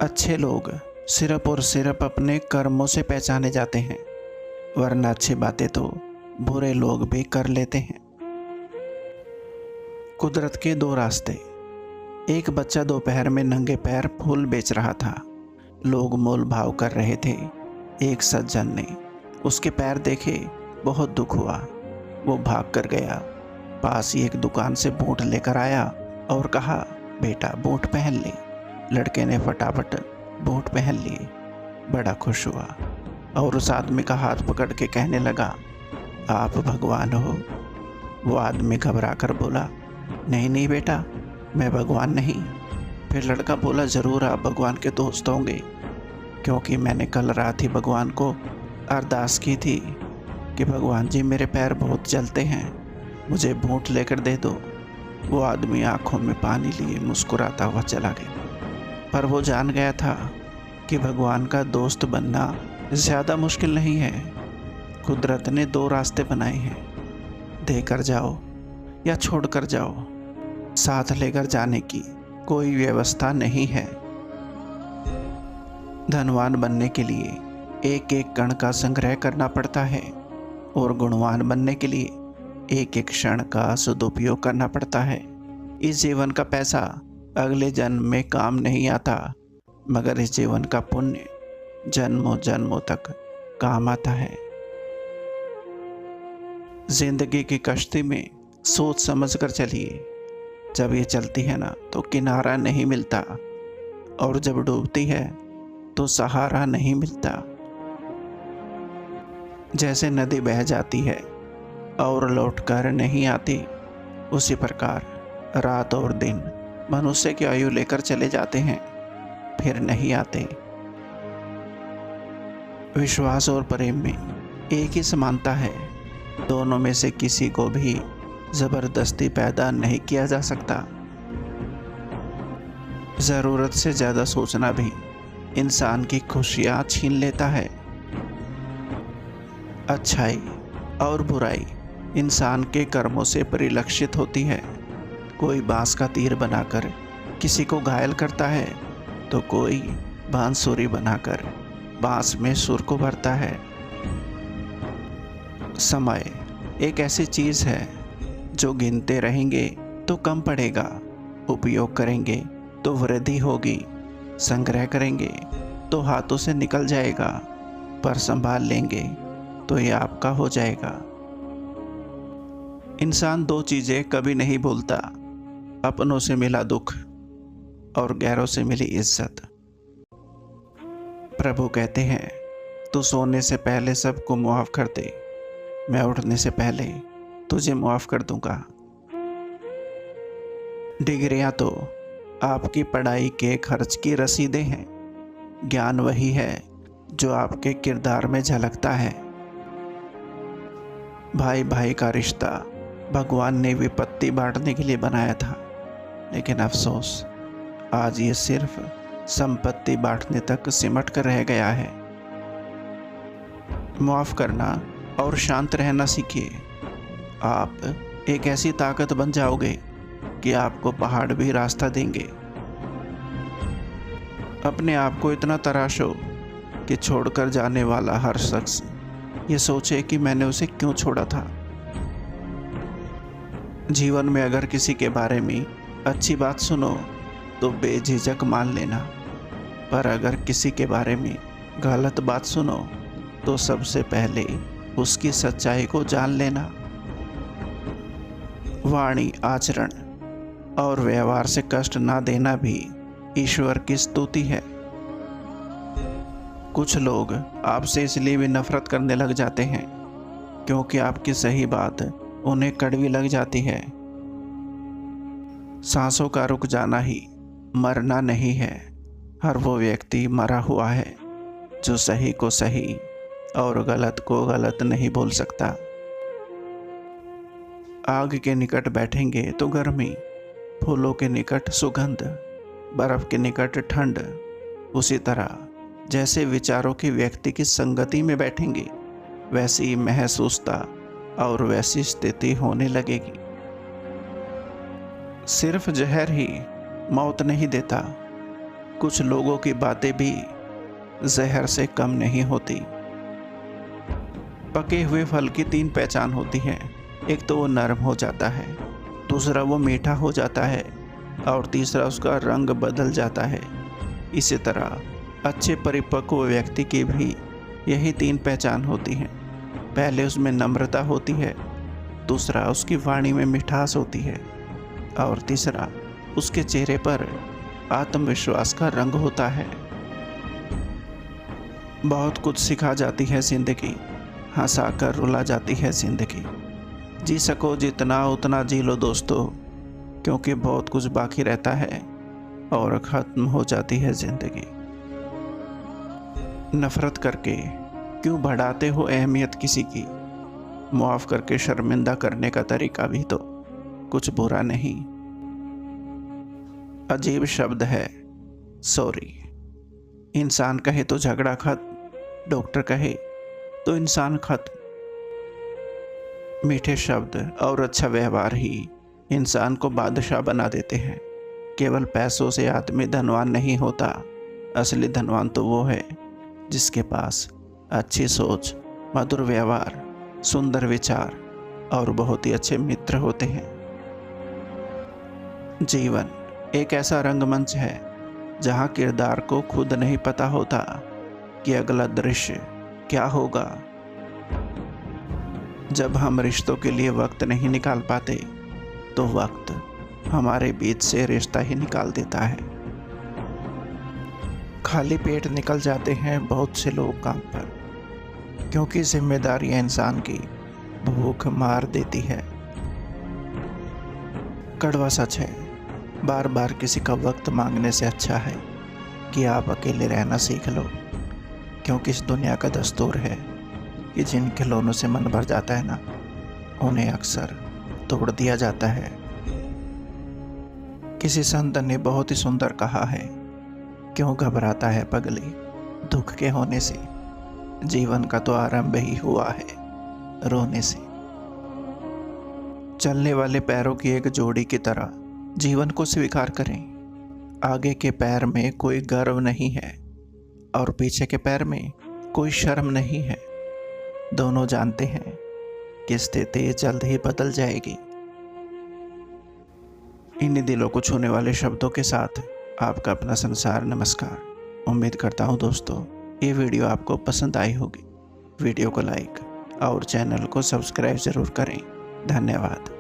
अच्छे लोग सिर्फ और सिर्फ अपने कर्मों से पहचाने जाते हैं, वरना अच्छी बातें तो बुरे लोग भी कर लेते हैं। कुदरत के दो रास्ते। एक बच्चा दोपहर में नंगे पैर फूल बेच रहा था। लोग मोल भाव कर रहे थे। एक सज्जन ने उसके पैर देखे, बहुत दुख हुआ। वो भाग कर गया, पास ही एक दुकान से बूट लेकर आया और कहा, बेटा बूट पहन ले। लड़के ने फटाफट बूट पहन लिए। बड़ा खुश हुआ और उस आदमी का हाथ पकड़ के कहने लगा, आप भगवान हो। वो आदमी घबरा कर बोला, नहीं नहीं बेटा, मैं भगवान नहीं। फिर लड़का बोला, ज़रूर आप भगवान के दोस्त होंगे, क्योंकि मैंने कल रात ही भगवान को अरदास की थी कि भगवान जी मेरे पैर बहुत जलते हैं, मुझे बूट लेकर दे दो। वो आदमी आंखों में पानी लिए मुस्कुराता हुआ चला गया, पर वो जान गया था कि भगवान का दोस्त बनना ज़्यादा मुश्किल नहीं है। कुदरत ने दो रास्ते बनाए हैं, देकर जाओ या छोड़कर जाओ। साथ लेकर जाने की कोई व्यवस्था नहीं है। धनवान बनने के लिए एक एक कण का संग्रह करना पड़ता है और गुणवान बनने के लिए एक एक क्षण का सदुपयोग करना पड़ता है। इस जीवन का पैसा अगले जन्म में काम नहीं आता, मगर इस जीवन का पुण्य जन्मों जन्मों तक काम आता है। जिंदगी की कश्ती में सोच समझ कर चलिए। जब ये चलती है ना तो किनारा नहीं मिलता, और जब डूबती है तो सहारा नहीं मिलता। जैसे नदी बह जाती है और लौट कर नहीं आती, उसी प्रकार रात और दिन मनुष्य की आयु लेकर चले जाते हैं, फिर नहीं आते। विश्वास और प्रेम में एक ही समानता है, दोनों में से किसी को भी जबरदस्ती पैदा नहीं किया जा सकता। ज़रूरत से ज़्यादा सोचना भी इंसान की खुशियाँ छीन लेता है। अच्छाई और बुराई इंसान के कर्मों से परिलक्षित होती है। कोई बांस का तीर बनाकर किसी को घायल करता है, तो कोई बांसुरी बनाकर बांस में सुर को भरता है। समय एक ऐसी चीज़ है जो गिनते रहेंगे तो कम पड़ेगा, उपयोग करेंगे तो वृद्धि होगी, संग्रह करेंगे तो हाथों से निकल जाएगा, पर संभाल लेंगे तो ये आपका हो जाएगा। इंसान दो चीज़ें कभी नहीं भूलता, अपनों से मिला दुख और गैरों से मिली इज्जत। प्रभु कहते हैं, तू सोने से पहले सबको मुआफ़ कर दे, मैं उठने से पहले तुझे मुआफ़ कर दूंगा। डिग्रियां तो आपकी पढ़ाई के खर्च की रसीदें हैं, ज्ञान वही है जो आपके किरदार में झलकता है। भाई भाई का रिश्ता भगवान ने विपत्ति बांटने के लिए बनाया था, लेकिन अफसोस आज ये सिर्फ संपत्ति बांटने तक सिमट कर रह गया है। माफ़ करना और शांत रहना सीखिए। आप एक ऐसी ताकत बन जाओगे कि आपको पहाड़ भी रास्ता देंगे। अपने आप को इतना तराशो कि छोड़कर जाने वाला हर शख्स ये सोचे कि मैंने उसे क्यों छोड़ा था। जीवन में अगर किसी के बारे में अच्छी बात सुनो तो बेझिझक मान लेना, पर अगर किसी के बारे में गलत बात सुनो तो सबसे पहले उसकी सच्चाई को जान लेना। वाणी, आचरण और व्यवहार से कष्ट ना देना भी ईश्वर की स्तुति है। कुछ लोग आपसे इसलिए भी नफरत करने लग जाते हैं क्योंकि आपकी सही बात उन्हें कड़वी लग जाती है। सांसों का रुक जाना ही मरना नहीं है। हर वो व्यक्ति मरा हुआ है जो सही को सही और गलत को गलत नहीं बोल सकता। आग के निकट बैठेंगे तो गर्मी, फूलों के निकट सुगंध, बर्फ के निकट ठंड। उसी तरह जैसे विचारों की व्यक्ति की संगति में बैठेंगे, वैसी महसूसता और वैसी स्थिति होने लगेगी। सिर्फ जहर ही मौत नहीं देता, कुछ लोगों की बातें भी जहर से कम नहीं होती। पके हुए फल की 3 पहचान होती है। एक तो वो नरम हो जाता है, दूसरा वो मीठा हो जाता है और तीसरा उसका रंग बदल जाता है। इसी तरह अच्छे परिपक्व व्यक्ति की भी यही 3 पहचान होती हैं। पहले उसमें नम्रता होती है, दूसरा उसकी वाणी में मिठास होती है और तीसरा उसके चेहरे पर आत्मविश्वास का रंग होता है। बहुत कुछ सिखा जाती है जिंदगी, हंसा कर रुला जाती है जिंदगी। जी सको जितना उतना जी लो दोस्तों, क्योंकि बहुत कुछ बाकी रहता है और ख़त्म हो जाती है ज़िंदगी। नफ़रत करके क्यों बढ़ाते हो अहमियत किसी की, मुआफ़ करके शर्मिंदा करने का तरीका भी तो कुछ बुरा नहीं। अजीब शब्द है सॉरी। इंसान कहे तो झगड़ा खत्म, डॉक्टर कहे तो इंसान खत्म। मीठे शब्द और अच्छा व्यवहार ही इंसान को बादशाह बना देते हैं। केवल पैसों से आदमी धनवान नहीं होता, असली धनवान तो वो है जिसके पास अच्छी सोच, मधुर व्यवहार, सुंदर विचार और बहुत ही अच्छे मित्र होते हैं। जीवन एक ऐसा रंगमंच है जहाँ किरदार को खुद नहीं पता होता कि अगला दृश्य क्या होगा। जब हम रिश्तों के लिए वक्त नहीं निकाल पाते तो वक्त हमारे बीच से रिश्ता ही निकाल देता है। खाली पेट निकल जाते हैं बहुत से लोग काम पर, क्योंकि जिम्मेदारियां इंसान की भूख मार देती है। कड़वा सच है, बार बार किसी का वक्त मांगने से अच्छा है कि आप अकेले रहना सीख लो, क्योंकि इस दुनिया का दस्तूर है कि जिन खिलौनों से मन भर जाता है ना, उन्हें अक्सर तोड़ दिया जाता है। किसी संत ने बहुत ही सुंदर कहा है, क्यों घबराता है पगली दुख के होने से, जीवन का तो आरंभ ही हुआ है रोने से। चलने वाले पैरों की एक जोड़ी की तरह जीवन को स्वीकार करें। आगे के पैर में कोई गर्व नहीं है और पीछे के पैर में कोई शर्म नहीं है। दोनों जानते हैं कि स्थिति जल्द ही बदल जाएगी। इन्हीं दिलों को छूने वाले शब्दों के साथ आपका अपना संसार नमस्कार। उम्मीद करता हूँ दोस्तों ये वीडियो आपको पसंद आई होगी। वीडियो को लाइक और चैनल को सब्सक्राइब ज़रूर करें। धन्यवाद।